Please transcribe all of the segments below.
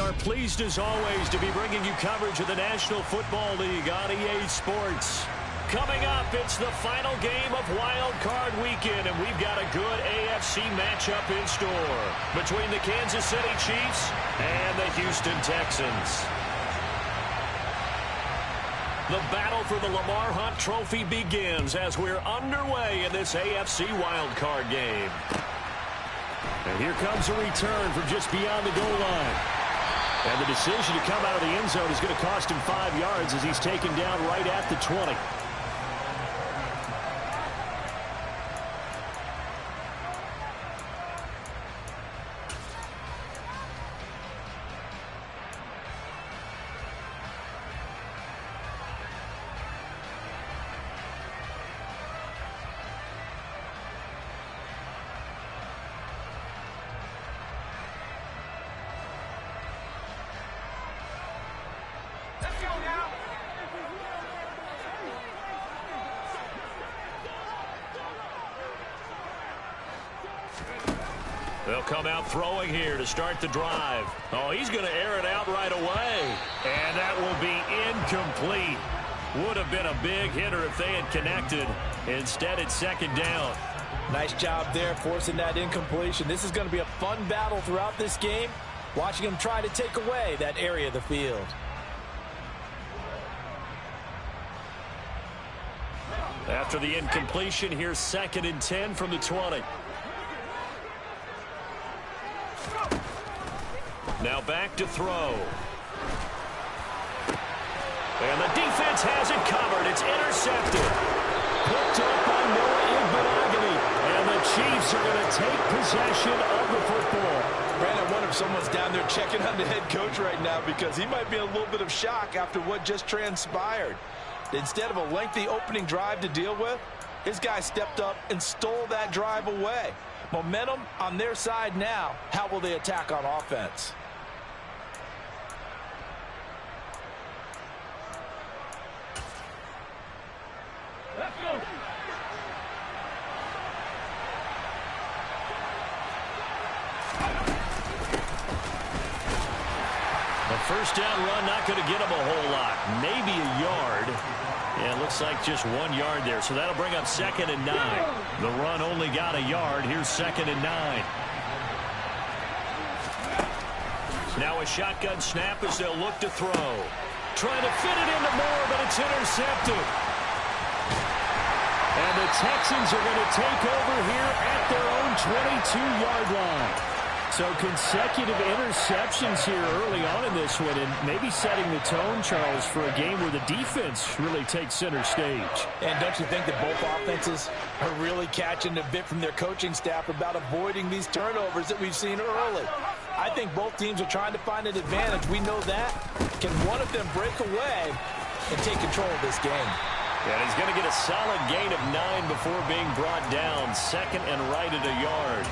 are pleased as always to be bringing you coverage of the National Football League on EA Sports. Coming up, it's the final game of Wild Card Weekend, and we've got a good AFC matchup in store between the Kansas City Chiefs and the Houston Texans. The battle for the Lamar Hunt Trophy begins as we're underway in this AFC Wild Card game. And here comes a return from just beyond the goal line. And the decision to come out of the end zone is going to cost him 5 yards as he's taken down right at the 20. They'll come out throwing here to start the drive. Oh, he's going to air it out right away. And that will be incomplete. Would have been a big hitter if they had connected. Instead, it's second down. Nice job there forcing that incompletion. This is going to be a fun battle throughout this game. Watching him try to take away that area of the field. After the incompletion, here's 2nd and 10 from the 20. Now back to throw. And the defense has it covered. It's intercepted. Picked up by Noah Igbinoghene. And the Chiefs are going to take possession of the football. Brandon, I wonder if someone's down there checking on the head coach right now because he might be in a little bit of shock after what just transpired. Instead of a lengthy opening drive to deal with, his guy stepped up and stole that drive away. Momentum on their side now. How will they attack on offense? Let's go. A first down run, not going to get him a whole lot. Maybe a yard. And it looks like just 1 yard there. So that'll bring up 2nd and 9. The run only got a yard. Here's 2nd and 9. Now a shotgun snap as they'll look to throw. Trying to fit it into Moore, but it's intercepted. And the Texans are going to take over here at their own 22-yard line. So consecutive interceptions here early on in this one, and maybe setting the tone, Charles, for a game where the defense really takes center stage. And don't you think that both offenses are really catching a bit from their coaching staff about avoiding these turnovers that we've seen early? I think both teams are trying to find an advantage. We know that. Can one of them break away and take control of this game? And he's going to get a solid gain of 9 before being brought down. 2nd and right at a yard.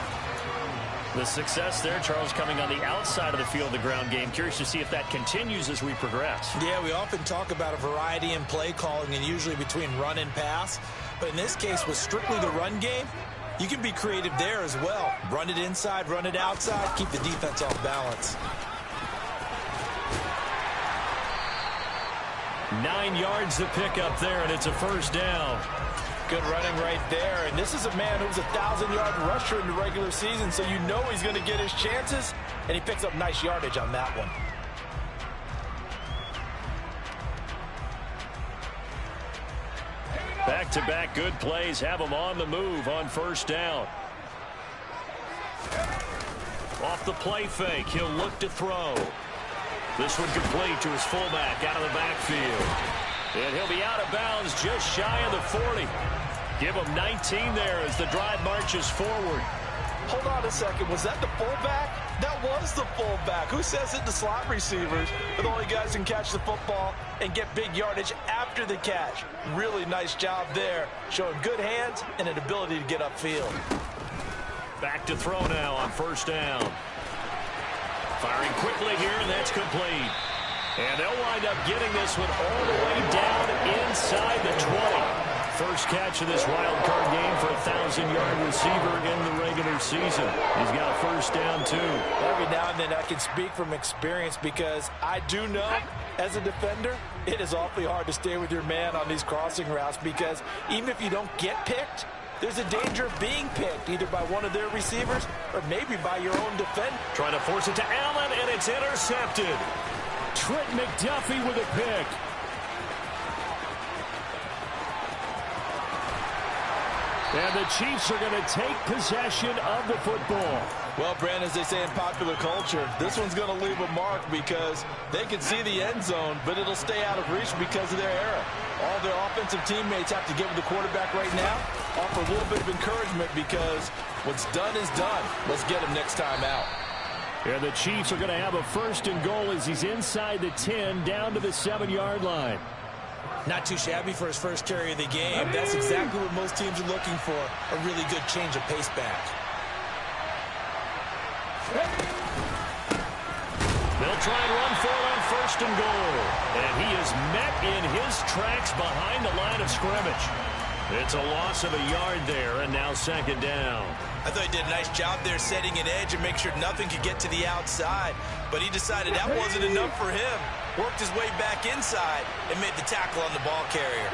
The success there, Charles, coming on the outside of the field, the ground game. Curious to see if that continues as we progress. Yeah, we often talk about a variety in play calling and usually between run and pass. But in this case, with strictly the run game, you can be creative there as well. Run it inside, run it outside, keep the defense off balance. 9 yards to pick up there, and it's a first down. Good running right there. And this is a man who's a 1,000-yard rusher in the regular season, so you know he's going to get his chances, and he picks up nice yardage on that one. Back-to-back good plays have him on the move on first down. Off the play fake, he'll look to throw. This one complete to his fullback out of the backfield. And he'll be out of bounds just shy of the 40. Give him 19 there as the drive marches forward. Hold on a second. Was that the fullback? That was the fullback. Who says it to slot receivers? But only guys can catch the football and get big yardage after the catch. Really nice job there, showing good hands and an ability to get upfield. Back to throw now on first down. Firing quickly here, and that's complete. And they'll wind up getting this one all the way down inside the 20. First catch of this wild card game for a 1,000-yard receiver in the regular season. He's got a first down, too. Every now and then I can speak from experience because I do know, as a defender, it is awfully hard to stay with your man on these crossing routes because even if you don't get picked, there's a danger of being picked either by one of their receivers or maybe by your own defender. Trying to force it to Allen, and it's intercepted. Trent McDuffie with a pick. And the Chiefs are going to take possession of the football. Well, Brandon, as they say in popular culture, this one's going to leave a mark because they can see the end zone, but it'll stay out of reach because of their error. All their offensive teammates have to give the quarterback right now, offer a little bit of encouragement because what's done is done. Let's get him next time out. And the Chiefs are going to have a first and goal as he's inside the 10, down to the 7-yard line. Not too shabby for his first carry of the game. That's exactly what most teams are looking for, a really good change of pace back. They'll try and run for it on first and goal. And he is met in his tracks behind the line of scrimmage. It's a loss of a yard there, and now second down. I thought he did a nice job there setting an edge and make sure nothing could get to the outside. But he decided that wasn't enough for him. Worked his way back inside and made the tackle on the ball carrier.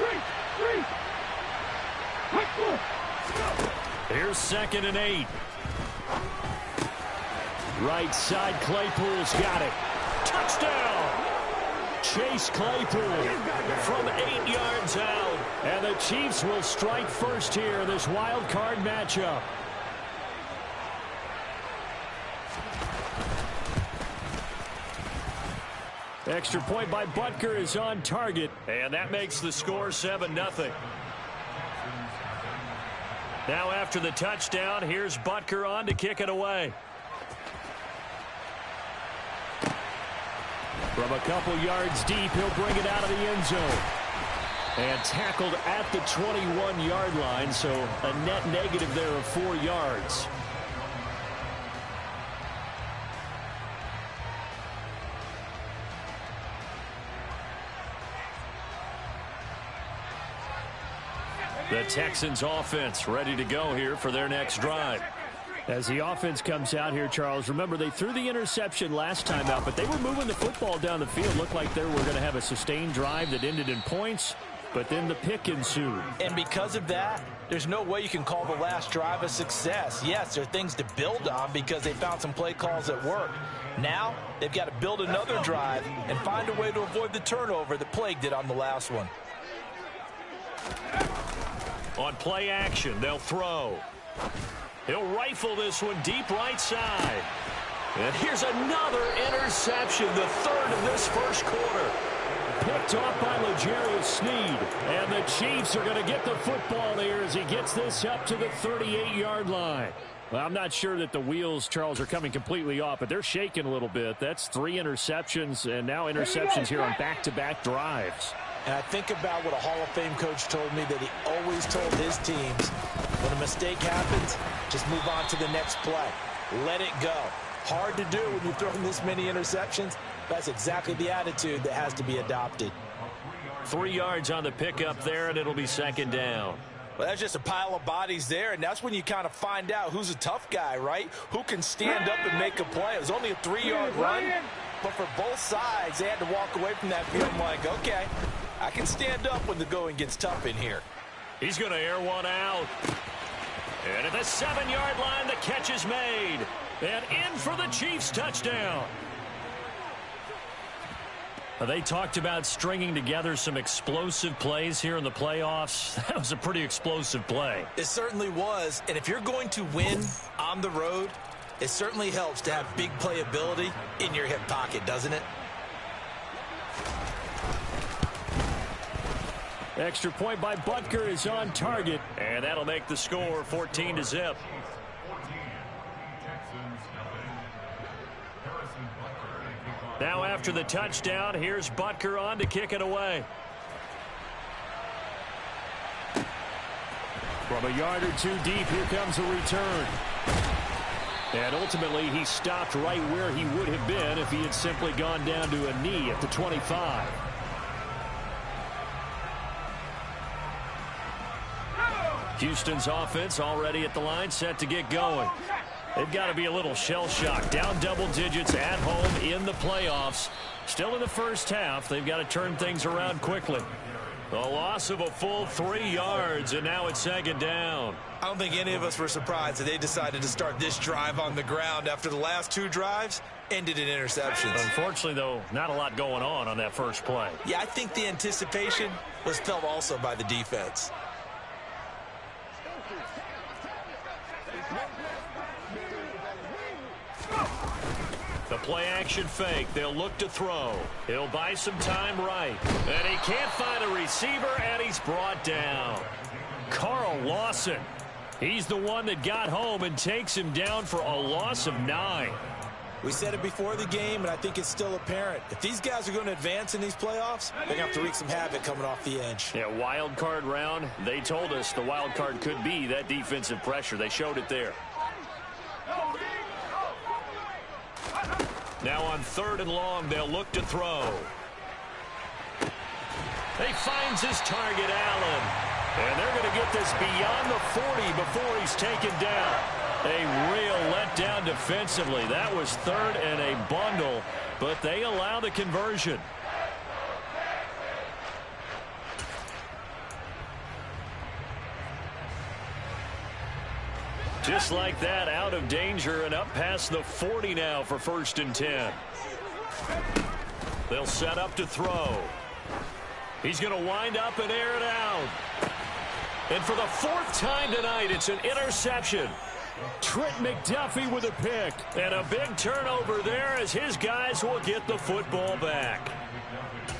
Here's 2nd and 8. Right side, Claypool's got it. Touchdown! Chase Claypool From 8 yards out. And the Chiefs will strike first here in this wild card matchup. Extra point by Butker is on target. And that makes the score 7-0. Now after the touchdown, here's Butker on to kick it away. From a couple yards deep, he'll bring it out of the end zone. And tackled at the 21-yard line, so a net negative there of 4 yards. The Texans offense ready to go here for their next drive. As the offense comes out here, Charles, remember they threw the interception last time out, but they were moving the football down the field. Looked like they were going to have a sustained drive that ended in points, but then the pick ensued. And because of that, there's no way you can call the last drive a success. Yes, there are things to build on because they found some play calls that work. Now, they've got to build another drive and find a way to avoid the turnover that plagued it on the last one. On play action, they'll throw. He'll rifle this one deep right side. And here's another interception, the third of this first quarter. Picked off by L'Jarius Sneed. And the Chiefs are going to get the football here as he gets this up to the 38-yard line. Well, I'm not sure that the wheels, Charles, are coming completely off, but they're shaking a little bit. That's 3 interceptions, and now interceptions here on back-to-back drives. And I think about what a Hall of Fame coach told me that he always told his teams, when a mistake happens, just move on to the next play. Let it go. Hard to do when you've thrown this many interceptions. That's exactly the attitude that has to be adopted. 3 yards on the pickup there, and it'll be second down. Well, that's just a pile of bodies there, and that's when you kind of find out who's a tough guy, right? Who can stand up and make a play. It was only a 3-yard run, but for both sides, they had to walk away from that field like, okay, I can stand up when the going gets tough in here. He's going to air one out. And at the 7-yard line, the catch is made. And in for the Chiefs touchdown. They talked about stringing together some explosive plays here in the playoffs. That was a pretty explosive play. It certainly was. And if you're going to win on the road, it certainly helps to have big playability in your hip pocket, doesn't it? Extra point by Butker is on target. And that'll make the score 14-0. Now after the touchdown, here's Butker on to kick it away. From a yard or two deep, here comes a return. And ultimately, he stopped right where he would have been if he had simply gone down to a knee at the 25. Houston's offense already at the line, set to get going. They've got to be a little shell-shocked. Down double digits at home in the playoffs. Still in the first half. They've got to turn things around quickly. The loss of a full 3 yards, and now it's second down. I don't think any of us were surprised that they decided to start this drive on the ground after the last 2 drives ended in interceptions. Unfortunately, though, not a lot going on that first play. Yeah, I think the anticipation was felt also by the defense. The play-action fake. They'll look to throw. He'll buy some time right. And he can't find a receiver, and he's brought down. Carl Lawson. He's the one that got home and takes him down for a loss of 9. We said it before the game, and I think it's still apparent. If these guys are going to advance in these playoffs, they're going to have to wreak some havoc coming off the edge. Yeah, wild card round. They told us the wild card could be that defensive pressure. They showed it there. Now on 3rd and long, they'll look to throw. He finds his target, Allen. And they're going to get this beyond the 40 before he's taken down. A real letdown defensively. That was 3rd and a bundle, but they allow the conversion. Just like that, out of danger and up past the 40 now for 1st and 10. They'll set up to throw. He's going to wind up and air it out. And for the 4th time tonight, it's an interception. Trent McDuffie with a pick. And a big turnover there as his guys will get the football back.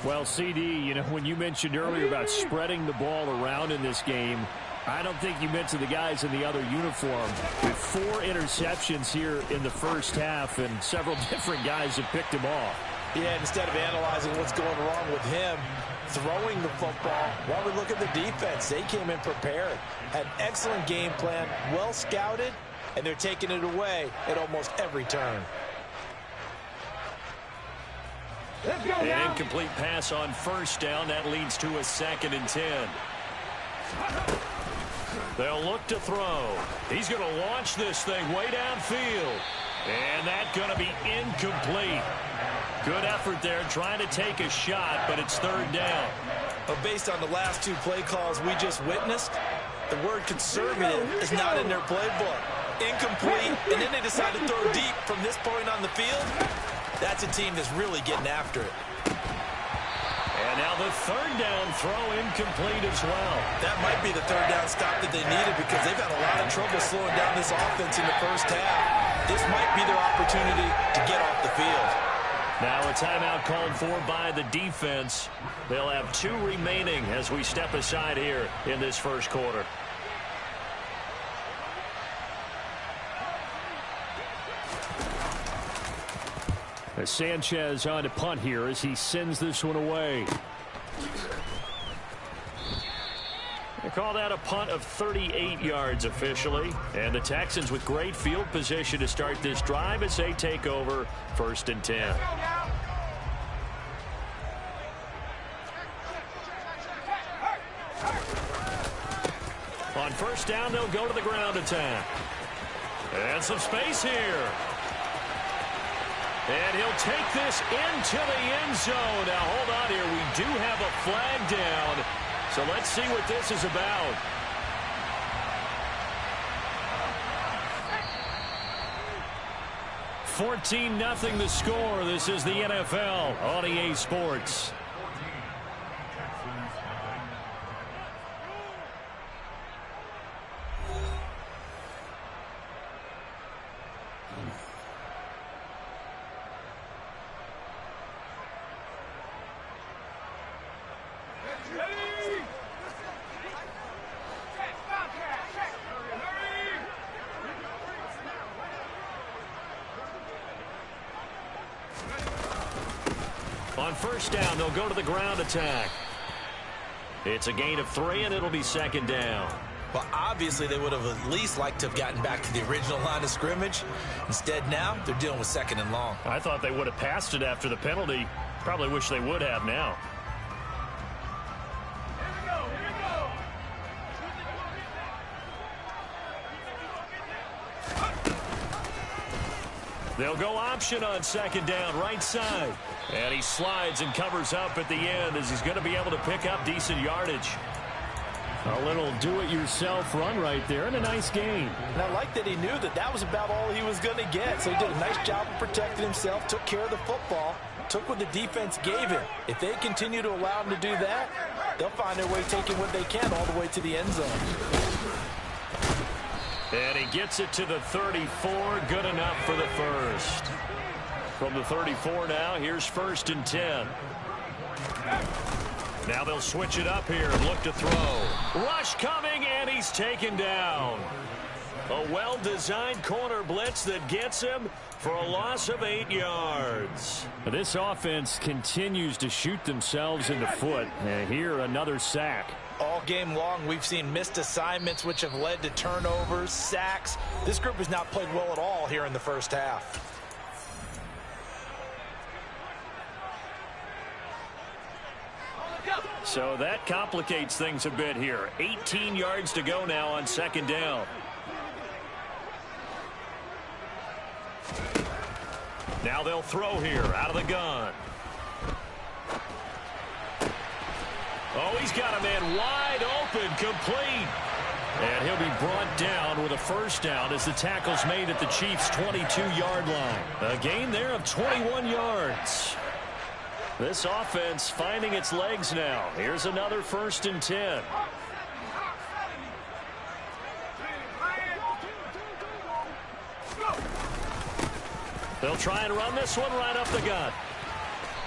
Well, CD, you know, when you mentioned earlier about spreading the ball around in this game, I don't think you mentioned the guys in the other uniform. With 4 interceptions here in the first half, and several different guys have picked him off. Yeah, instead of analyzing what's going wrong with him, throwing the football, while we look at the defense, they came in prepared. Had an excellent game plan, well scouted, and they're taking it away at almost every turn. An incomplete pass on 1st down. That leads to a 2nd and 10. They'll look to throw. He's going to launch this thing way downfield. And that's going to be incomplete. Good effort there trying to take a shot, but it's 3rd down. But based on the last 2 play calls we just witnessed, the word conservative is not in their playbook. Incomplete, and then they decide to throw deep from this point on the field. That's a team that's really getting after it. And now the 3rd down throw incomplete as well. That might be the 3rd down stop that they needed because they've had a lot of trouble slowing down this offense in the first half. This might be their opportunity to get off the field. Now a timeout called for by the defense. They'll have 2 remaining as we step aside here in this first quarter. As Sanchez on to punt here as he sends this one away. They call that a punt of 38 yards officially. And the Texans with great field position to start this drive as they take over 1st and 10. On 1st down, they'll go to the ground attack. And some space here. And he'll take this into the end zone. Now, hold on here. We do have a flag down. So let's see what this is about. $14-0 the score. This is the NFL on EA Sports. On 1st down, they'll go to the ground attack. It's a gain of 3, and it'll be 2nd down. Well, obviously, they would have at least liked to have gotten back to the original line of scrimmage. Instead, now, they're dealing with 2nd and long. I thought they would have passed it after the penalty. Probably wish they would have now. They'll go option on second down, right side. And he slides and covers up at the end as he's going to be able to pick up decent yardage. A little do-it-yourself run right there and a nice gain. And I like that he knew that that was about all he was going to get. So he did a nice job of protecting himself, took care of the football, took what the defense gave him. If they continue to allow him to do that, they'll find their way taking what they can all the way to the end zone. And he gets it to the 34. Good enough for the first. From the 34 now, here's 1st and 10. Now they'll switch it up here and look to throw. Rush coming, and he's taken down. A well-designed corner blitz that gets him for a loss of 8 yards. This offense continues to shoot themselves in the foot. And here, another sack. All game long, we've seen missed assignments, which have led to turnovers, sacks. This group has not played well at all here in the first half. So that complicates things a bit here. 18 yards to go now on second down. Now they'll throw here out of the gun. Oh, he's got a man wide open, complete. And he'll be brought down with a first down as the tackle's made at the Chiefs' 22-yard line. A gain there of 21 yards. This offense finding its legs now. Here's another 1st and 10. They'll try and run this one right up the gut.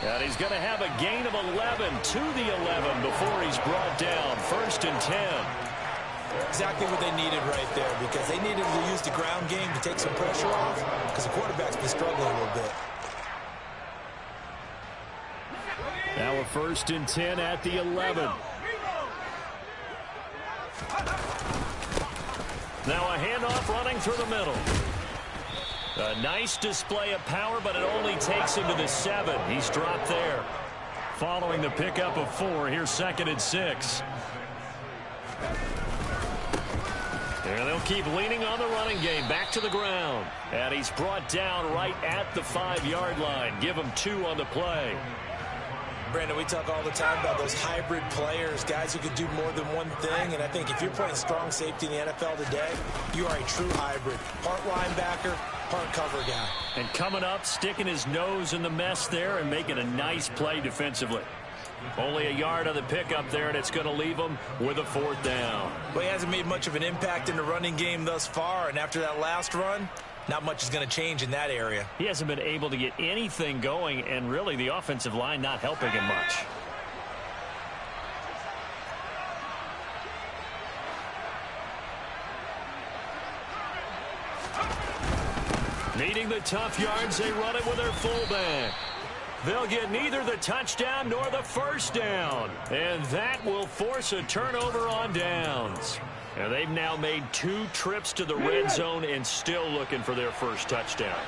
And he's going to have a gain of 11 to the 11 before he's brought down. 1st and 10. Exactly what they needed right there, because they needed to use the ground game to take some pressure off, because the quarterback's been struggling a little bit. Now a 1st and 10 at the 11. Now a handoff running through the middle. A nice display of power, but it only takes him to the 7. He's dropped there. Following the pickup of 4, here's 2nd and 6. And they'll keep leaning on the running game. Back to the ground. And he's brought down right at the 5-yard line. Give him 2 on the play. Brandon, we talk all the time about those hybrid players, guys who could do more than one thing. And I think if you're playing strong safety in the NFL today, you are a true hybrid. Part linebacker, part cover guy. And coming up, sticking his nose in the mess there and making a nice play defensively. Only a yard on the pickup there, and it's going to leave him with a 4th down. Well, he hasn't made much of an impact in the running game thus far, and after that last run, not much is going to change in that area. He hasn't been able to get anything going, and really the offensive line not helping him much. Needing the tough yards, they run it with their fullback. They'll get neither the touchdown nor the first down. And that will force a turnover on downs. And they've now made 2 trips to the red zone and still looking for their first touchdown.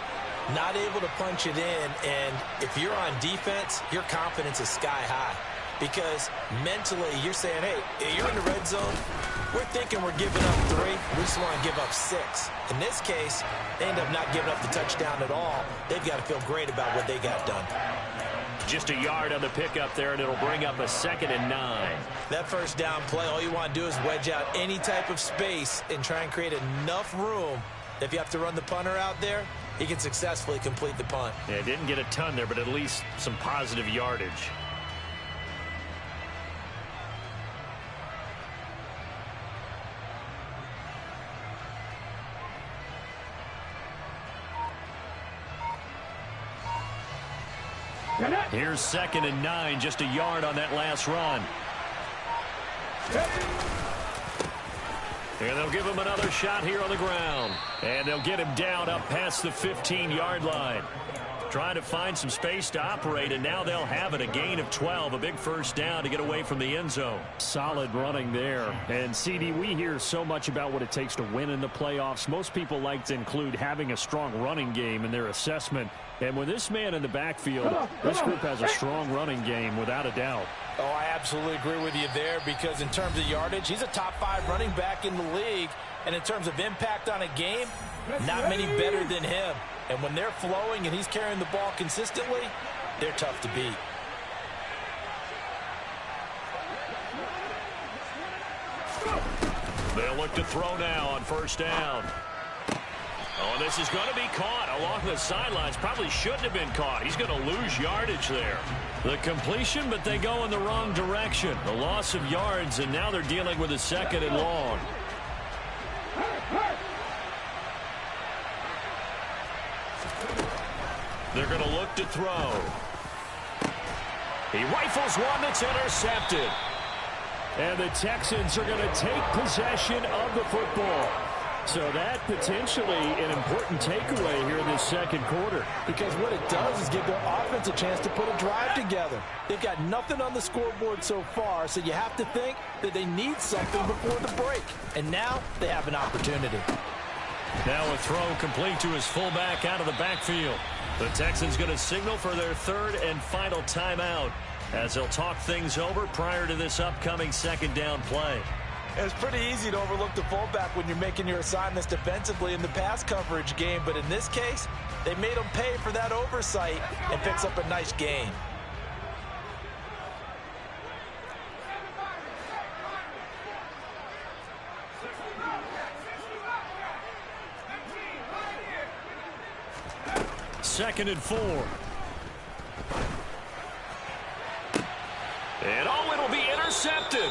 Not able to punch it in, and if you're on defense, your confidence is sky high. Because mentally, you're saying, hey, you're in the red zone. We're thinking we're giving up 3. We just want to give up 6. In this case, they end up not giving up the touchdown at all. They've got to feel great about what they got done. Just a yard on the pickup there, and it'll bring up a 2nd and 9. That first down play, all you want to do is wedge out any type of space and try and create enough room that if you have to run the punter out there, he can successfully complete the punt. Yeah, didn't get a ton there, but at least some positive yardage. Here's 2nd and 9, just a yard on that last run. And they'll give him another shot here on the ground. And they'll get him down up past the 15-yard line. Trying to find some space to operate, and now they'll have it. A gain of 12, a big first down to get away from the end zone. Solid running there. And, CD, we hear so much about what it takes to win in the playoffs. Most people like to include having a strong running game in their assessment And with this man in the backfield, this group has a strong running game without a doubt. Oh, I absolutely agree with you there, because in terms of yardage, he's a top 5 running back in the league. And in terms of impact on a game, not many better than him. And when they're flowing and he's carrying the ball consistently, they're tough to beat. They'll look to throw now on first down. Oh, this is going to be caught along the sidelines. Probably shouldn't have been caught. He's going to lose yardage there. The completion, but they go in the wrong direction. The loss of yards, and now they're dealing with a 2nd and long. They're going to look to throw. He rifles one that's intercepted. And the Texans are going to take possession of the football. So that potentially an important takeaway here in this 2nd quarter. Because what it does is give their offense a chance to put a drive together. They've got nothing on the scoreboard so far, so you have to think that they need something before the break. And now they have an opportunity. Now a throw complete to his fullback out of the backfield. The Texans going to signal for their 3rd and final timeout as they'll talk things over prior to this upcoming 2nd down play. It's pretty easy to overlook the fullback when you're making your assignments defensively in the pass coverage game, but in this case, they made him pay for that oversight and picks up a nice gain. Second and 4. And it'll be intercepted.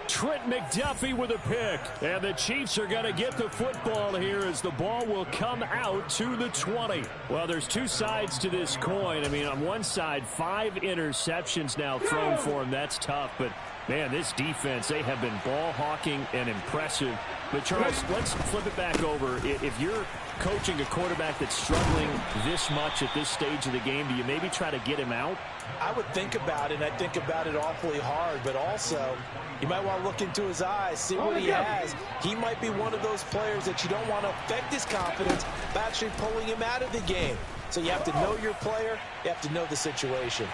Trent McDuffie with a pick. And the Chiefs are going to get the football here as the ball will come out to the 20. Well, there's 2 sides to this coin. I mean, on one side, 5 interceptions now thrown for him. That's tough. But, man, this defense, they have been ball hawking and impressive. But, Charles, let's flip it back over. If you're coaching a quarterback that's struggling this much at this stage of the game, do you maybe try to get him out? I would think about it, and I think about it awfully hard, but also you might want to look into his eyes, see what he has. He might be one of those players that you don't want to affect his confidence by actually pulling him out of the game. So you have to know your player, you have to know the situation.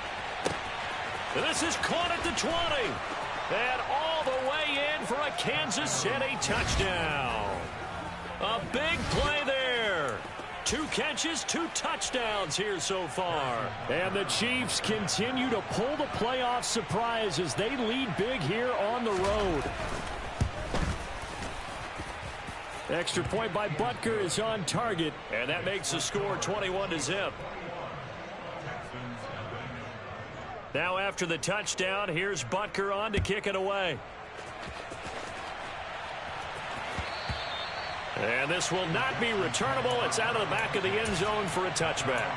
This is caught at the 20. And all the way in for a Kansas City touchdown. A big play there. 2 catches, 2 touchdowns here so far. And the Chiefs continue to pull the playoff surprise as they lead big here on the road. Extra point by Butker is on target. And that makes the score 21-0. Now after the touchdown, here's Butker on to kick it away. And this will not be returnable. It's out of the back of the end zone for a touchback.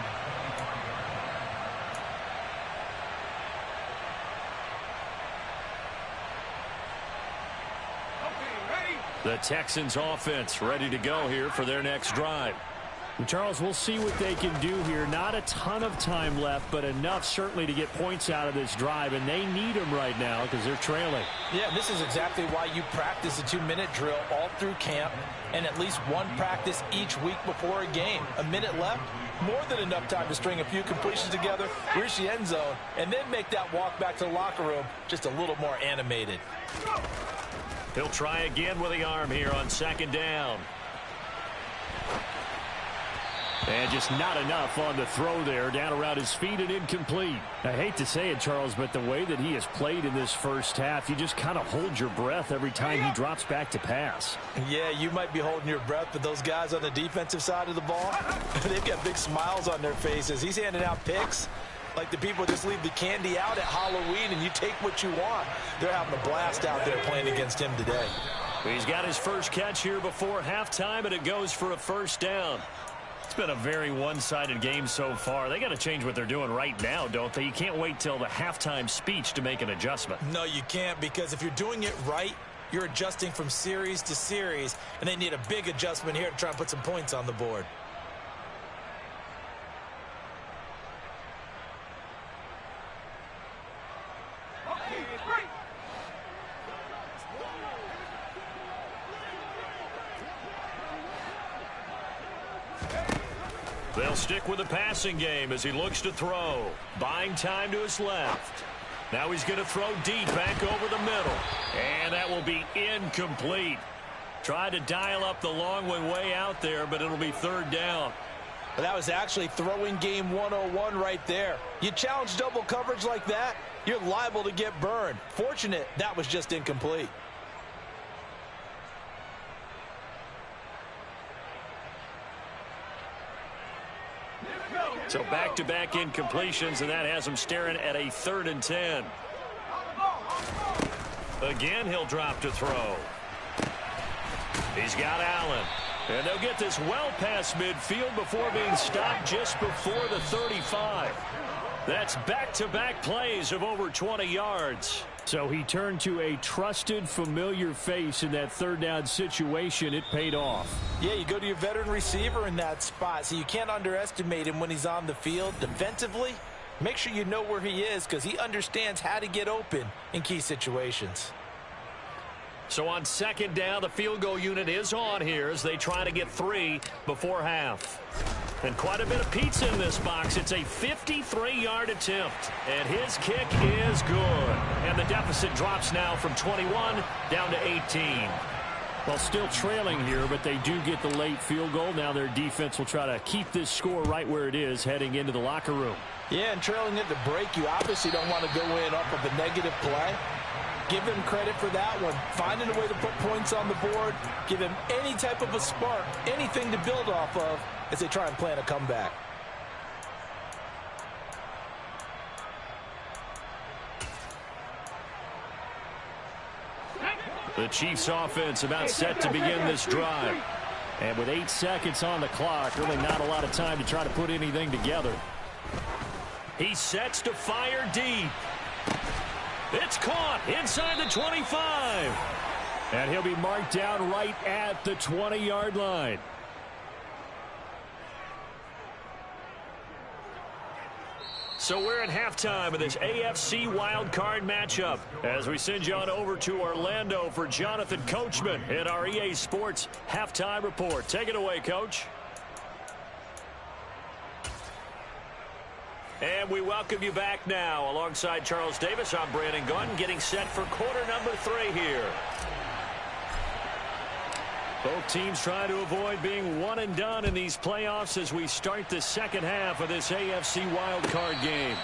The Texans offense ready to go here for their next drive. Charles, we'll see what they can do here. Not a ton of time left, but enough certainly to get points out of this drive, and they need them right now because they're trailing. Yeah, this is exactly why you practice a 2-minute drill all through camp and at least one practice each week before a game. A minute left, more than enough time to string a few completions together, reach the end zone, and then make that walk back to the locker room just a little more animated. He'll try again with the arm here on 2nd down. And just not enough on the throw there, down around his feet and incomplete. I hate to say it, Charles, but the way that he has played in this first half, you just kind of hold your breath every time he drops back to pass. Yeah, you might be holding your breath, but those guys on the defensive side of the ball, they've got big smiles on their faces. He's handing out picks like the people just leave the candy out at Halloween and you take what you want. They're having a blast out there playing against him today. He's got his first catch here before halftime, and it goes for a first down. It's been a very one-sided game so far. They got to change what they're doing right now, don't they? You can't wait till the halftime speech to make an adjustment. No, you can't, because if you're doing it right, you're adjusting from series to series, and they need a big adjustment here to try and put some points on the board. They'll stick with the passing game as he looks to throw. Buying time to his left. Now he's going to throw deep back over the middle. And that will be incomplete. Tried to dial up the long one way out there, but it'll be third down. But that was actually throwing game 101 right there. You challenge double coverage like that, you're liable to get burned. Fortunate that was just incomplete. So back-to-back incompletions, and that has him staring at a 3rd and 10. Again, he'll drop to throw. He's got Allen. And they'll get this well past midfield before being stopped just before the 35. That's back-to-back plays of over 20 yards. So he turned to a trusted, familiar face in that 3rd down situation. It paid off. Yeah, you go to your veteran receiver in that spot, so you can't underestimate him when he's on the field. Defensively, make sure you know where he is because he understands how to get open in key situations. So on 2nd down, the field goal unit is on here as they try to get 3 before half. And quite a bit of pizza in this box. It's a 53-yard attempt. And his kick is good. And the deficit drops now from 21 down to 18. Well, still trailing here, but they do get the late field goal. Now their defense will try to keep this score right where it is heading into the locker room. Yeah, and trailing at the break, you obviously don't want to go in off of a negative play. Give him credit for that one. Finding a way to put points on the board. Give him any type of a spark, anything to build off of as they try and plan a comeback. The Chiefs offense about set to begin this drive. And with 8 seconds on the clock, really not a lot of time to try to put anything together. He sets to fire deep. It's caught inside the 25. And he'll be marked down right at the 20-yard line. So we're at halftime of this AFC wildcard matchup as we send you on over to Orlando for Jonathan Coachman in our EA Sports halftime report. Take it away, Coach. And we welcome you back now. Alongside Charles Davis, I'm Brandon Gunn, getting set for quarter number 3 here. Both teams trying to avoid being one and done in these playoffs as we start the 2nd half of this AFC wildcard game.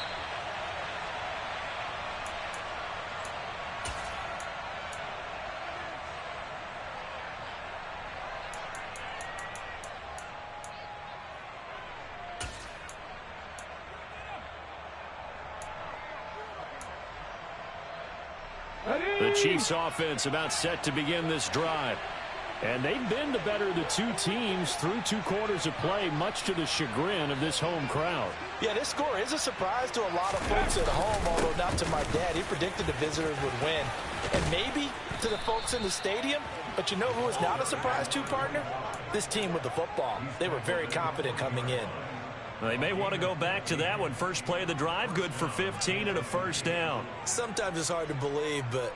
The Chiefs offense about set to begin this drive. And they've been the better of the two teams through 2 quarters of play, much to the chagrin of this home crowd. Yeah, this score is a surprise to a lot of folks at home, although not to my dad. He predicted the visitors would win. And maybe to the folks in the stadium, but you know who is not a surprise to, partner? This team with the football. They were very confident coming in. Well, they may want to go back to that one. First play of the drive, good for 15 and a 1st down. Sometimes it's hard to believe, but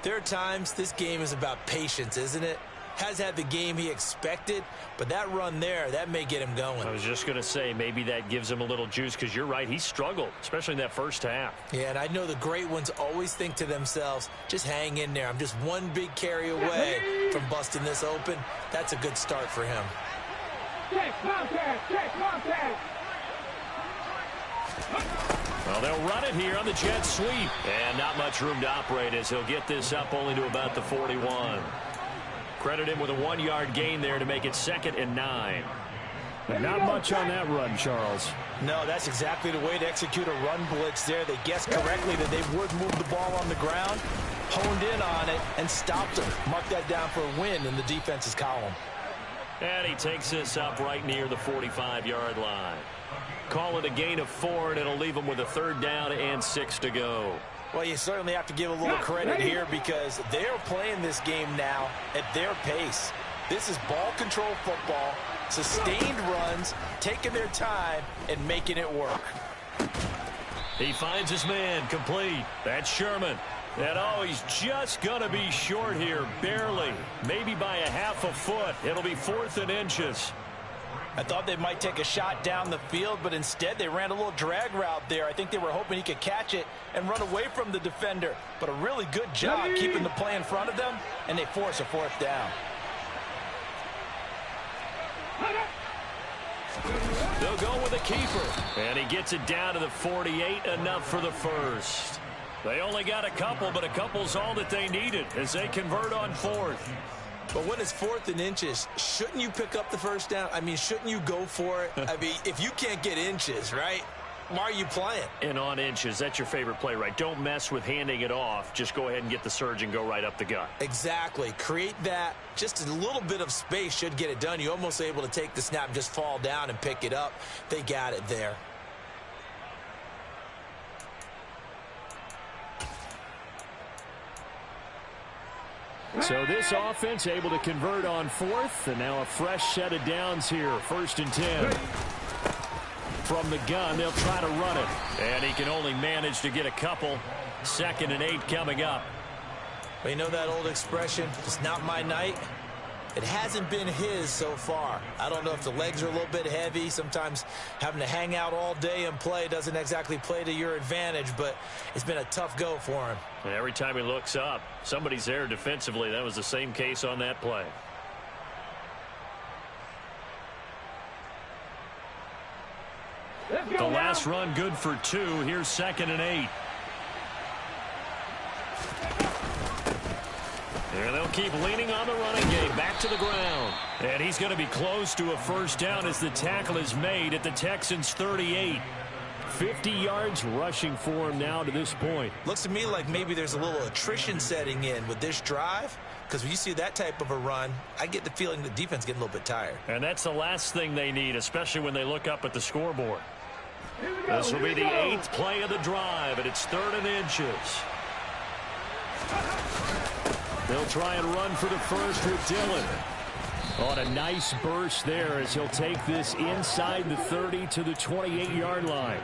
there are times this game is about patience, isn't it? Has had the game he expected, but that run there, that may get him going. I was just going to say, maybe that gives him a little juice because you're right, he struggled, especially in that 1st half. Yeah, and I know the great ones always think to themselves, just hang in there. I'm just one big carry away from busting this open. That's a good start for him. Well, they'll run it here on the jet sweep. And not much room to operate as he'll get this up only to about the 41. Credit him with a 1-yard gain there to make it 2nd and 9. But not much on that run, Charles. No, that's exactly the way to execute a run blitz there. They guessed correctly that they would move the ball on the ground, honed in on it, and stopped them. Mark that down for a win in the defense's column. And he takes this up right near the 45-yard line. Call it a gain of 4, and it'll leave him with a 3rd down and 6 to go. Well, you certainly have to give a little credit here because they're playing this game now at their pace. This is ball control football, sustained runs, taking their time, and making it work. He finds his man complete. That's Sherman. And, oh, he's just going to be short here, barely. Maybe by a half a foot. It'll be 4th and inches. I thought they might take a shot down the field, but instead they ran a little drag route there. I think they were hoping he could catch it and run away from the defender. But a really good job keeping the play in front of them, and they force a fourth down. They'll go with a keeper. And he gets it down to the 48, enough for the first. They only got a couple, but a couple's all that they needed as they convert on fourth. But when it's 4th and inches, shouldn't you pick up the first down? I mean, shouldn't you go for it? I mean, if you can't get inches, right, why are you playing? And on inches, that's your favorite play, right? Don't mess with handing it off. Just go ahead and get the surge and go right up the gut. Exactly. Create that. Just a little bit of space should get it done. You're almost able to take the snap and just fall down and pick it up. They got it there. So this offense able to convert on fourth, and now a fresh set of downs here. 1st and 10. From the gun, they'll try to run it. And he can only manage to get a couple. 2nd and 8 coming up. Well, you know that old expression, it's not my night? It hasn't been his so far. I don't know if the legs are a little bit heavy. Sometimes having to hang out all day and play doesn't exactly play to your advantage, but it's been a tough go for him. And every time he looks up, somebody's there defensively. That was the same case on that play. The last run good for 2. Here's 2nd and 8. And they'll keep leaning on the running game. Back to the ground. And he's going to be close to a first down as the tackle is made at the Texans' 38. 50 yards rushing for him now to this point. Looks to me like maybe there's a little attrition setting in with this drive, because when you see that type of a run, I get the feeling the defense getting a little bit tired. And that's the last thing they need, especially when they look up at the scoreboard. This will be the 8th play of the drive, and it's 3rd and inches. They'll try and run for the first with Dillon. On a nice burst there as he'll take this inside the 30 to the 28-yard line.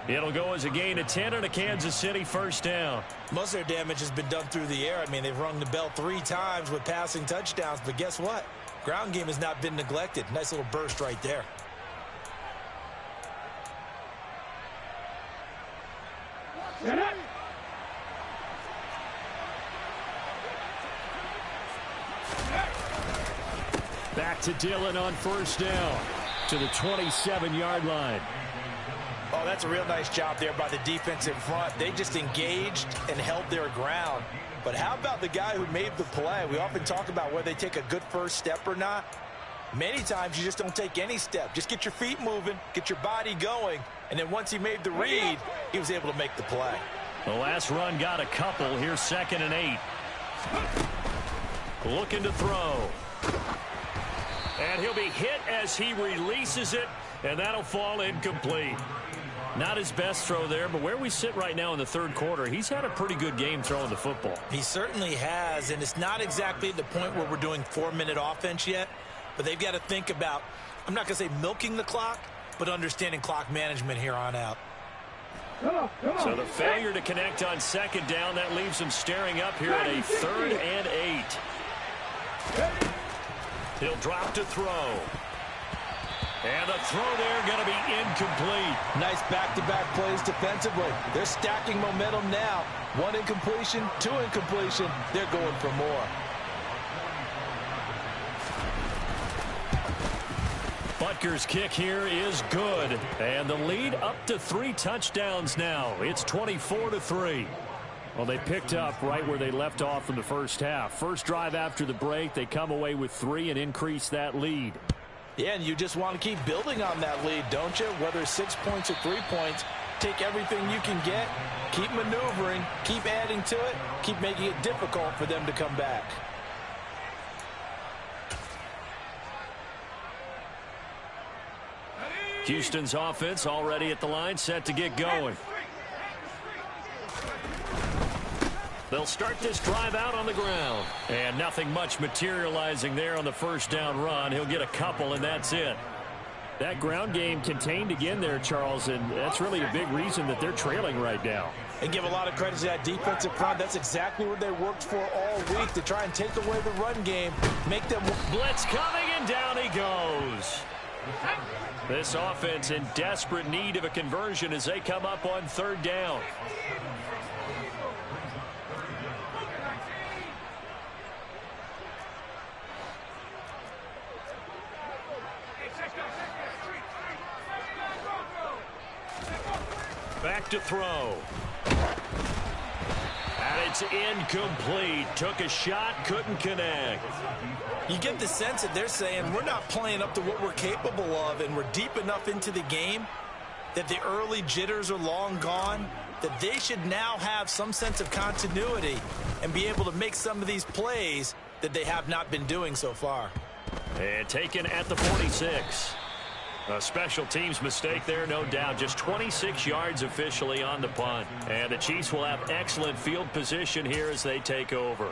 It'll go as a gain of 10 and a Kansas City first down. Most of their damage has been done through the air. I mean, they've rung the bell 3 times with passing touchdowns, but guess what? Ground game has not been neglected. Nice little burst right there. Back to Dillon on first down to the 27-yard line. Oh, that's a real nice job there by the defensive front. They just engaged and held their ground. But how about the guy who made the play? We often talk about whether they take a good first step or not. Many times you just don't take any step. Just get your feet moving, get your body going, and then once he made the read, he was able to make the play. The last run got a couple. Here's 2nd and 8. Looking to throw. And he'll be hit as he releases it, and that'll fall incomplete. Not his best throw there, but where we sit right now in the 3rd quarter, he's had a pretty good game throwing the football. He certainly has, and it's not exactly at the point where we're doing 4-minute offense yet, but they've got to think about, I'm not going to say milking the clock, but understanding clock management here on out. So the failure to connect on 2nd down, that leaves him staring up here at a 3rd and 8. He'll drop to throw. And the throw there going to be incomplete. Nice back-to-back plays defensively. They're stacking momentum now. 1 incompletion, 2 incompletion. They're going for more. Butker's kick here is good. And the lead up to 3 touchdowns now. It's 24-3. Well, they picked up right where they left off in the first half. First drive after the break, they come away with 3 and increase that lead. Yeah, and you just want to keep building on that lead, don't you? Whether it's 6 points or 3 points, take everything you can get, keep maneuvering, keep adding to it, keep making it difficult for them to come back. Houston's offense already at the line, set to get going. They'll start this drive out on the ground. And nothing much materializing there on the first down run. He'll get a couple, and that's it. That ground game contained again there, Charles, and that's really a big reason that they're trailing right now. And give a lot of credit to that defensive front. That's exactly what they worked for all week, to try and take away the run game, make them... Blitz coming, and down he goes. This offense in desperate need of a conversion as they come up on 3rd down. Back to throw. And it's incomplete. Took a shot, couldn't connect. You get the sense that they're saying we're not playing up to what we're capable of, and we're deep enough into the game that the early jitters are long gone, that they should now have some sense of continuity and be able to make some of these plays that they have not been doing so far. And taken at the 46. A special teams mistake there, no doubt. Just 26 yards officially on the punt. And the Chiefs will have excellent field position here as they take over.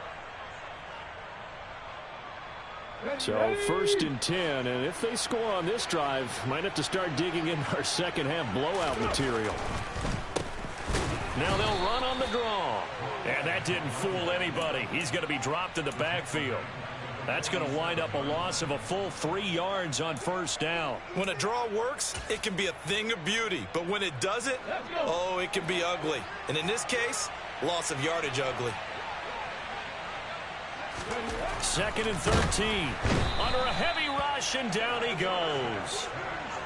So 1st and 10, and if they score on this drive, might have to start digging in our second half blowout material. Now they'll run on the draw. And that didn't fool anybody. He's going to be dropped in the backfield. That's going to wind up a loss of a full 3 yards on 1st down. When a draw works, it can be a thing of beauty. But when it doesn't, oh, it can be ugly. And in this case, loss of yardage ugly. 2nd and 13. Under a heavy rush, and down he goes.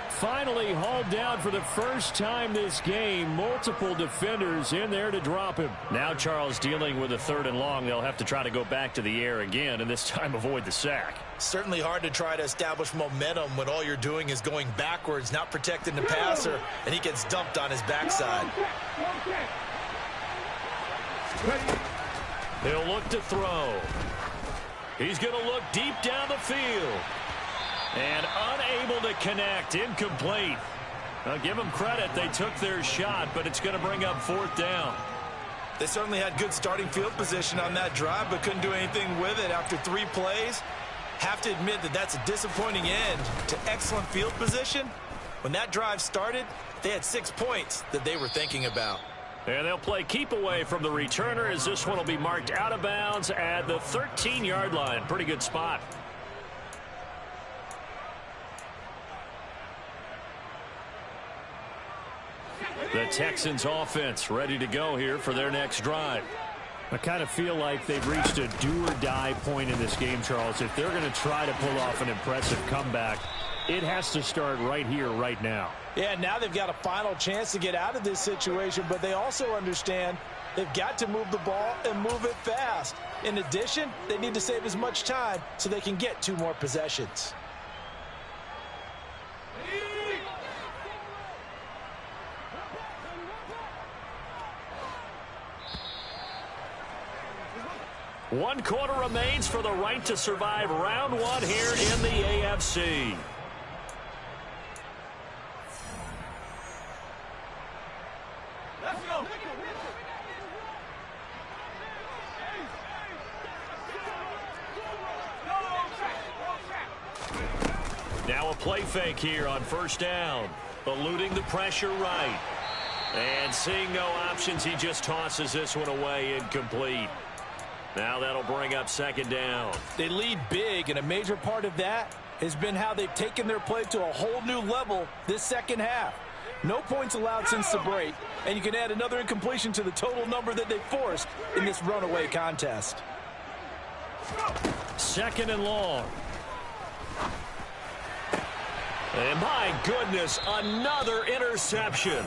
Finally hauled down for the first time this game. Multiple defenders in there to drop him. Now Charles dealing with a 3rd and long. They'll have to try to go back to the air again, and this time avoid the sack. Certainly hard to try to establish momentum when all you're doing is going backwards, not protecting the passer, and he gets dumped on his backside. He'll look to throw. He's going to look deep down the field. And unable to connect. Incomplete. I'll give them credit. They took their shot, but it's going to bring up 4th down. They certainly had good starting field position on that drive, but couldn't do anything with it after 3 plays. Have to admit that that's a disappointing end to excellent field position. When that drive started, they had 6 points that they were thinking about. And they'll play keep away from the returner as this one will be marked out of bounds at the 13-yard line. Pretty good spot. The Texans offense ready to go here for their next drive. I kind of feel like they've reached a do-or-die point in this game, Charles. If they're going to try to pull off an impressive comeback, it has to start right here, right now. Yeah, now they've got a final chance to get out of this situation, but they also understand they've got to move the ball and move it fast. In addition, they need to save as much time so they can get 2 more possessions. One quarter remains for the right to survive round 1 here in the AFC. Let's go. Now a play fake here on 1st down. Eluding the pressure right. And seeing no options, he just tosses this one away, incomplete. Now that'll bring up 2nd down. They lead big, and a major part of that has been how they've taken their play to a whole new level this second half. No points allowed since the break, and you can add another incompletion to the total number that they forced in this runaway contest. 2nd and long. And my goodness, another interception.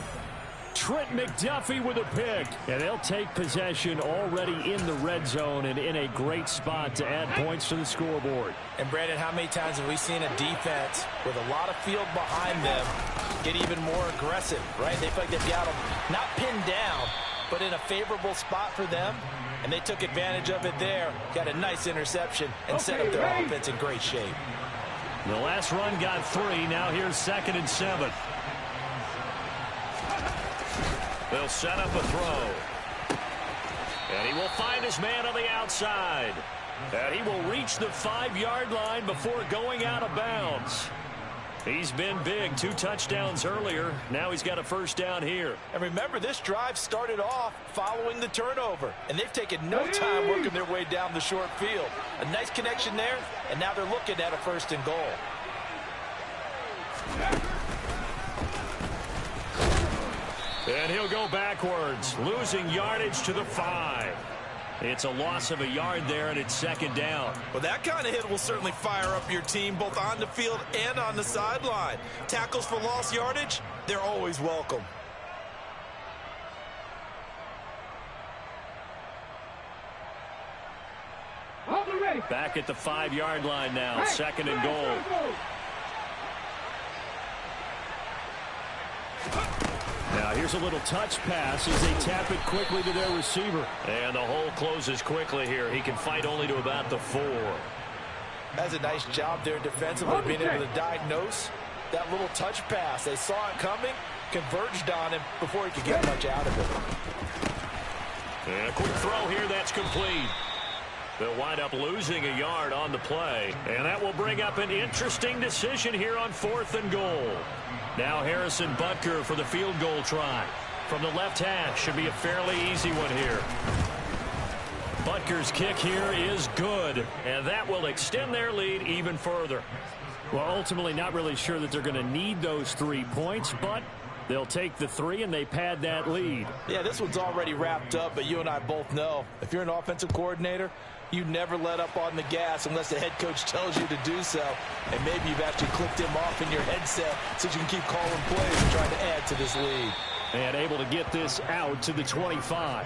Trent McDuffie with a pick. And they'll take possession already in the red zone and in a great spot to add points to the scoreboard. And, Brandon, how many times have we seen a defense with a lot of field behind them get even more aggressive, right? They feel like they've got them not pinned down, but in a favorable spot for them. And they took advantage of it there. Got a nice interception and set up their offense in great shape. The last run got 3. Now here's 2nd and 7. They'll set up a throw. And he will find his man on the outside. And he will reach the 5-yard line before going out of bounds. He's been big. 2 touchdowns earlier. Now he's got a 1st down here. And remember, this drive started off following the turnover. And they've taken no time working their way down the short field. A nice connection there, and now they're looking at a 1st and goal. And he'll go backwards, losing yardage to the 5. It's a loss of a yard there, and it's second down. Well, that kind of hit will certainly fire up your team, both on the field and on the sideline. Tackles for lost yardage, they're always welcome. Back at the 5-yard line now, second and goal. Now here's a little touch pass as they tap it quickly to their receiver. And the hole closes quickly here. He can fight only to about the 4. That's a nice job there defensively, being able to diagnose that little touch pass. They saw it coming, converged on him before he could get much out of it. And a quick throw here, that's complete. They'll wind up losing a yard on the play. And that will bring up an interesting decision here on 4th and goal. Now Harrison Butker for the field goal try. From the left hash, should be a fairly easy one here. Butker's kick here is good, and that will extend their lead even further. Well, ultimately not really sure that they're going to need those 3 points, but they'll take the 3 and they pad that lead. Yeah, this one's already wrapped up, but you and I both know if you're an offensive coordinator, you never let up on the gas unless the head coach tells you to do so. And maybe you've actually clicked him off in your headset so you can keep calling plays and trying to add to this lead. And able to get this out to the 25.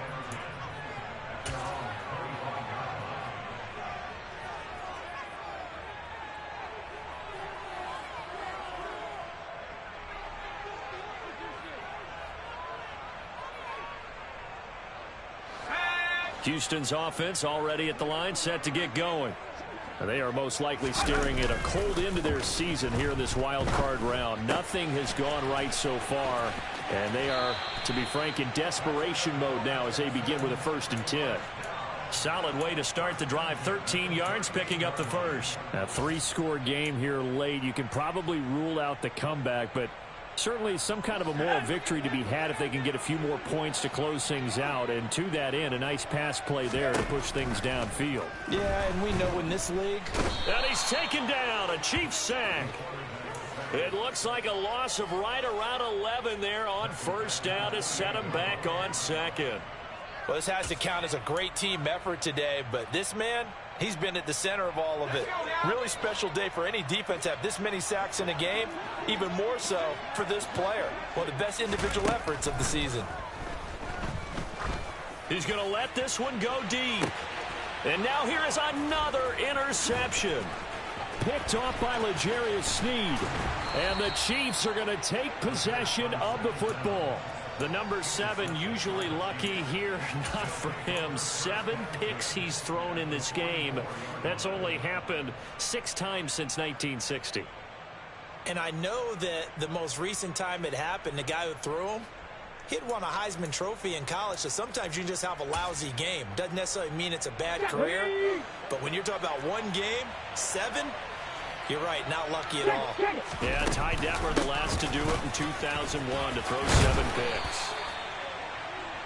Houston's offense already at the line, set to get going. And they are most likely staring at a cold end to their season here in this wild card round. Nothing has gone right so far, and they are, to be frank, in desperation mode now as they begin with a 1st and 10. Solid way to start the drive. 13 yards, picking up the first. A 3-score game here late. You can probably rule out the comeback, but certainly some kind of a moral victory to be had if they can get a few more points to close things out. And to that end, a nice pass play there to push things downfield. Yeah, and we know in this league. And he's taken down, a Chiefs sack. It looks like a loss of right around 11 there on 1st down to set him back on 2nd. Well, this has to count as a great team effort today, but this man, he's been at the center of all of it. Really special day for any defense to have this many sacks in a game, even more so for this player. One of the best individual efforts of the season. He's going to let this one go deep. And now here is another interception. Picked off by L'Jarius Sneed. And the Chiefs are going to take possession of the football. The number 7 usually lucky here. Not for him. 7 picks he's thrown in this game. That's only happened 6 times since 1960. And I know that the most recent time it happened, the guy who threw him, he'd won a Heisman Trophy in college, so sometimes you just have a lousy game. Doesn't necessarily mean it's a bad career, but when you're talking about one game, 7, you're right, not lucky at all. Yeah, Ty Detmer, the last to do it in 2001, to throw 7 picks.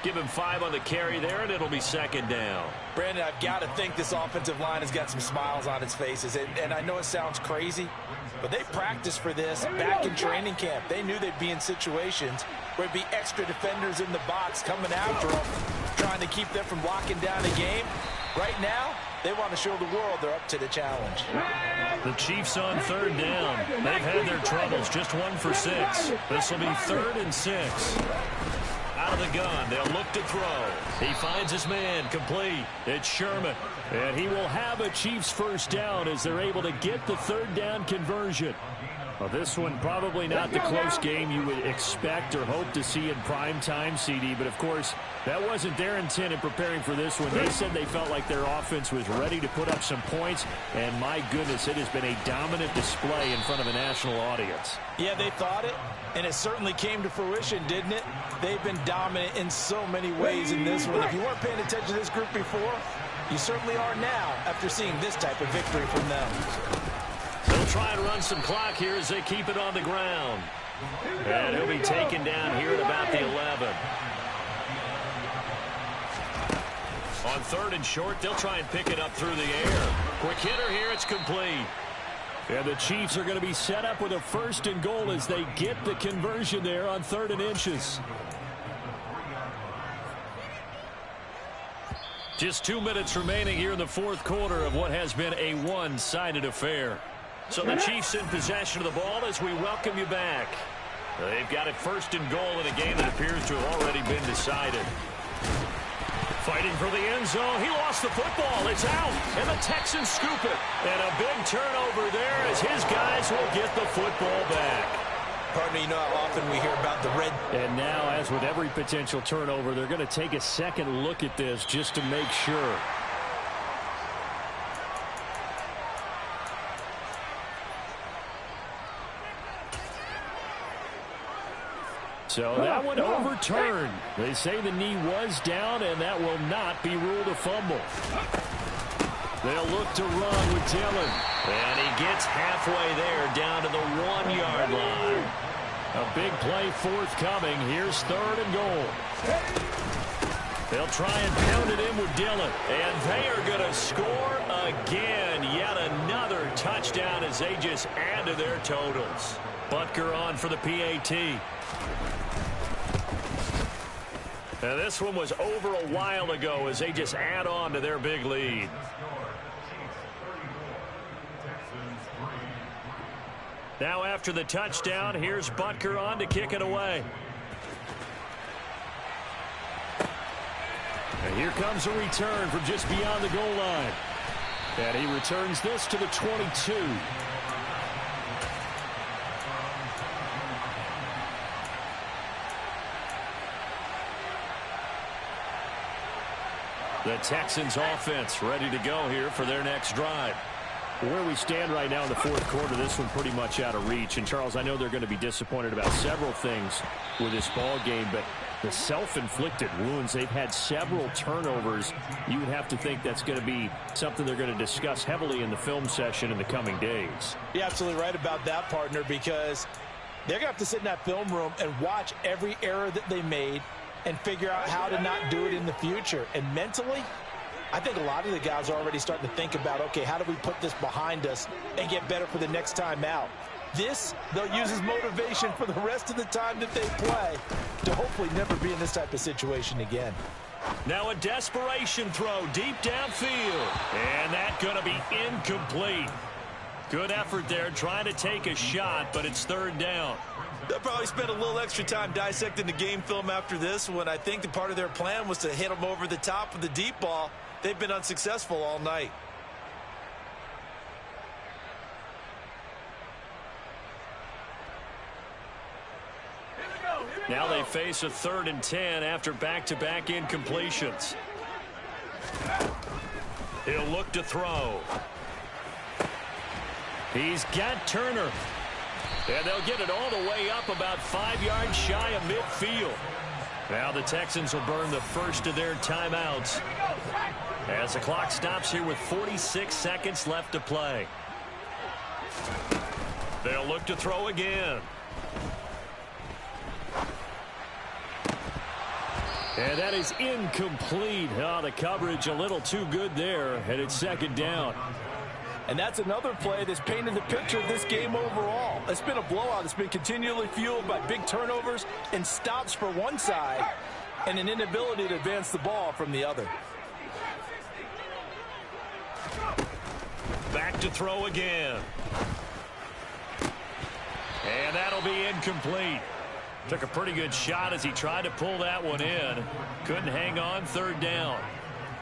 Give him 5 on the carry there, and it'll be second down. Brandon, I've got to think this offensive line has got some smiles on its faces. And I know it sounds crazy, but they practiced for this back in training camp. They knew they'd be in situations where it'd be extra defenders in the box coming after them, trying to keep them from locking down a game. Right now, they want to show the world they're up to the challenge. The Chiefs on 3rd down. They've had their troubles, just 1 for 6. This will be 3rd and 6. Out of the gun, they'll look to throw. He finds his man, complete. It's Sherman. And he will have a Chiefs 1st down as they're able to get the 3rd down conversion. Well, this one probably not the close game you would expect or hope to see in prime time, CD. But, of course, that wasn't their intent in preparing for this one. They said they felt like their offense was ready to put up some points. And, my goodness, it has been a dominant display in front of a national audience. Yeah, they thought it, and it certainly came to fruition, didn't it? They've been dominant in so many ways in this one. If you weren't paying attention to this group before, you certainly are now after seeing this type of victory from them. They'll try and run some clock here as they keep it on the ground. And he'll be taken down here at about the 11. On 3rd and short, they'll try and pick it up through the air. Quick hitter here, it's complete. And the Chiefs are going to be set up with a 1st and goal as they get the conversion there on 3rd and inches. Just 2 minutes remaining here in the fourth quarter of what has been a one-sided affair. So the Chiefs in possession of the ball as we welcome you back. They've got it first and goal in a game that appears to have already been decided. Fighting for the end zone. He lost the football. It's out. And the Texans scoop it. And a big turnover there as his guys will get the football back. Partner, you know how often we hear about the red. And now, as with every potential turnover, they're going to take a second look at this just to make sure. So that one overturned. They say the knee was down, and that will not be ruled a fumble. They'll look to run with Dillon. And he gets halfway there down to the 1-yard line. A big play forthcoming. Here's third and goal. They'll try and pound it in with Dillon. And they are going to score again. Yet another touchdown as they just add to their totals. Butker on for the PAT. Now this one was over a while ago as they just add on to their big lead. Now after the touchdown, here's Butker on to kick it away. And here comes a return from just beyond the goal line. And he returns this to the 22. The Texans offense ready to go here for their next drive. Where we stand right now in the fourth quarter, this one pretty much out of reach. And, Charles, I know they're going to be disappointed about several things with this ball game, but the self-inflicted wounds, they've had several turnovers. You would have to think that's going to be something they're going to discuss heavily in the film session in the coming days. You're absolutely right about that, partner, because they're going to have to sit in that film room and watch every error that they made and figure out how to not do it in the future. And mentally, I think a lot of the guys are already starting to think about, okay, how do we put this behind us and get better for the next time out? This, they'll use as motivation for the rest of the time that they play to hopefully never be in this type of situation again. Now a desperation throw deep downfield. And that's going to be incomplete. Good effort there trying to take a shot, but it's third down. They'll probably spend a little extra time dissecting the game film after this when I think the part of their plan was to hit them over the top of the deep ball. They've been unsuccessful all night. Now they face a 3rd and 10 after back-to-back incompletions. He'll look to throw. He's got Turner. And they'll get it all the way up about 5 yards shy of midfield. Now the Texans will burn the first of their timeouts as the clock stops here with 46 seconds left to play. They'll look to throw again. And that is incomplete. Oh, the coverage a little too good there, and it's second down. And that's another play that's painted the picture of this game overall. It's been a blowout. It's been continually fueled by big turnovers and stops for one side and an inability to advance the ball from the other. Back to throw again. And that'll be incomplete. Took a pretty good shot as he tried to pull that one in. Couldn't hang on, third down.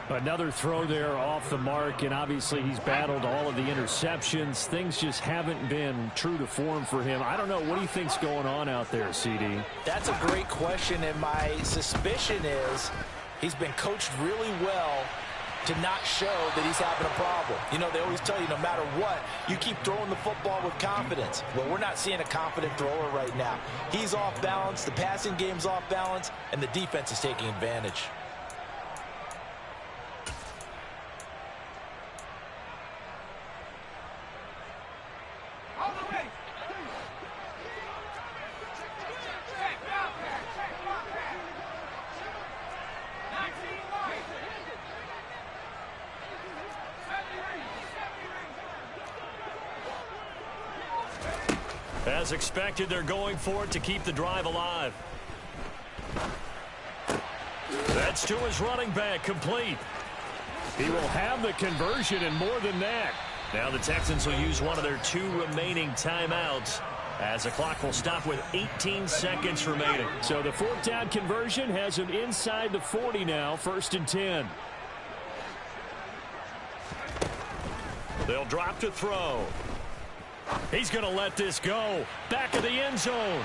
Another throw there off the mark, and obviously he's battled all of the interceptions. Things just haven't been true to form for him. I don't know. What do you think's going on out there, CD? That's a great question, and my suspicion is he's been coached really well to not show that he's having a problem. You know, they always tell you no matter what, you keep throwing the football with confidence. Well, we're not seeing a confident thrower right now. He's off balance, the passing game's off balance, and the defense is taking advantage. As expected, they're going for it to keep the drive alive. That's to his running back, complete. He will have the conversion and more than that. Now the Texans will use one of their 2 remaining timeouts as the clock will stop with 18 seconds remaining. So the 4th down conversion has him inside the 40 now, 1st and 10. They'll drop to throw. He's going to let this go. Back of the end zone.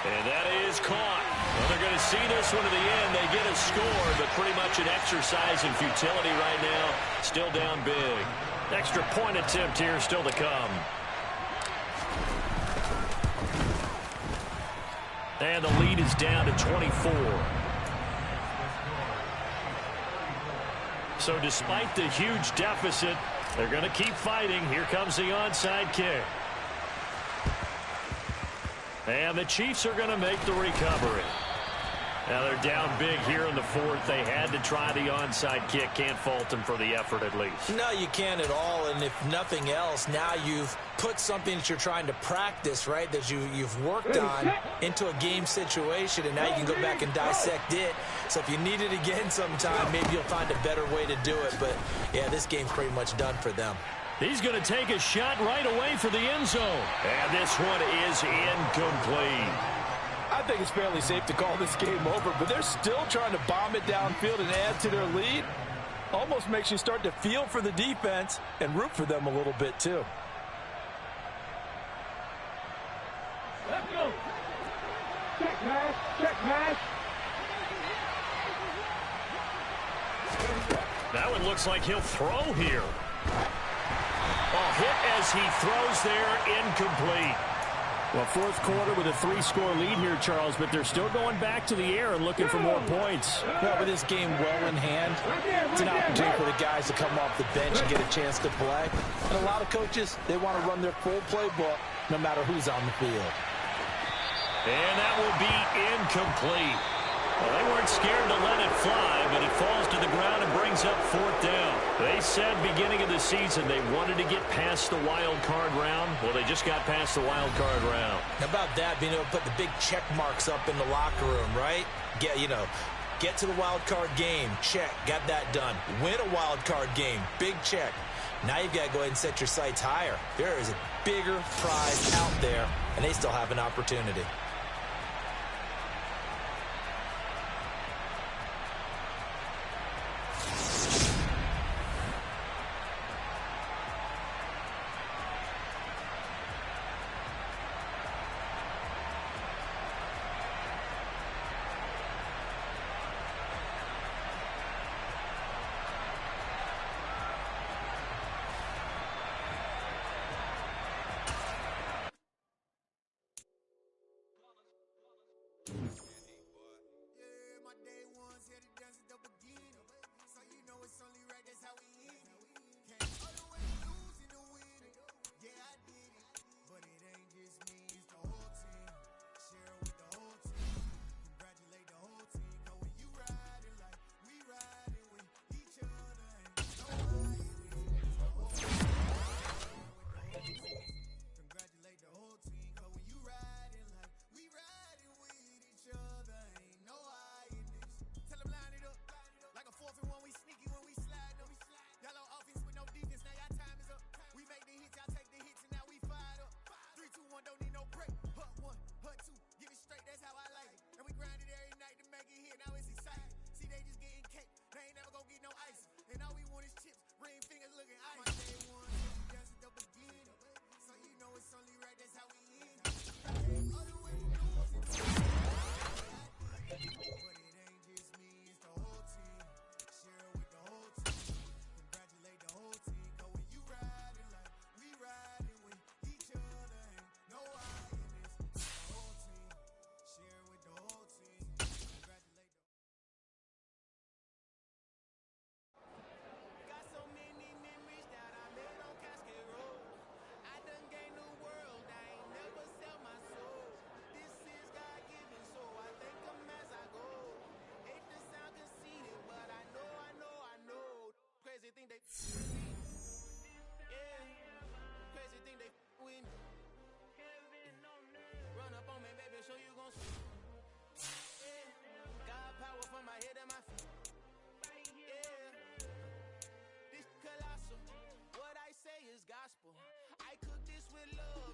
And that is caught. Well, they're going to see this one to the end. They get a score, but pretty much an exercise in futility right now. Still down big. Extra point attempt here still to come. And the lead is down to 24. So despite the huge deficit, they're going to keep fighting. Here comes the onside kick. And the Chiefs are going to make the recovery. Now they're down big here in the 4th. They had to try the onside kick. Can't fault them for the effort at least. No, you can't at all. And if nothing else, now you've put something that you're trying to practice, right, that you've worked on into a game situation, and now you can go back and dissect it. So if you need it again sometime, maybe you'll find a better way to do it. But, yeah, this game's pretty much done for them. He's going to take a shot right away for the end zone. And this one is incomplete. I think it's fairly safe to call this game over, but they're still trying to bomb it downfield and add to their lead. Almost makes you start to feel for the defense and root for them a little bit too. Let's go. Check pass. Check pass. Now it looks like he'll throw here. Oh, hit as he throws there, incomplete. Well, 4th quarter with a 3-score lead here, Charles, but they're still going back to the air and looking for more points. Well, with this game well in hand, it's an opportunity for the guys to come off the bench and get a chance to play. And a lot of coaches, they want to run their full playbook no matter who's on the field. And that will be incomplete. Well, they weren't scared to let it fly, but it falls to the ground and brings up 4th down. They said beginning of the season they wanted to get past the wild card round. Well, they just got past the wild card round. How about that, being able to put the big check marks up in the locker room, right? Get to the wild card game, check, got that done. Win a wild card game, big check. Now you've got to go ahead and set your sights higher. There is a bigger prize out there, and they still have an opportunity.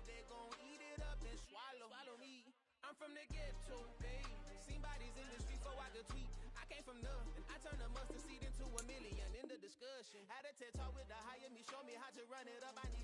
they gon' eat it up and swallow me. I'm from the ghetto, babe. Seen bodies in the streets so I could tweet. I came from nothing. I turned a mustard seed into $1 million in the discussion. Had a TED talk with the higher me, show me how to run it up. I need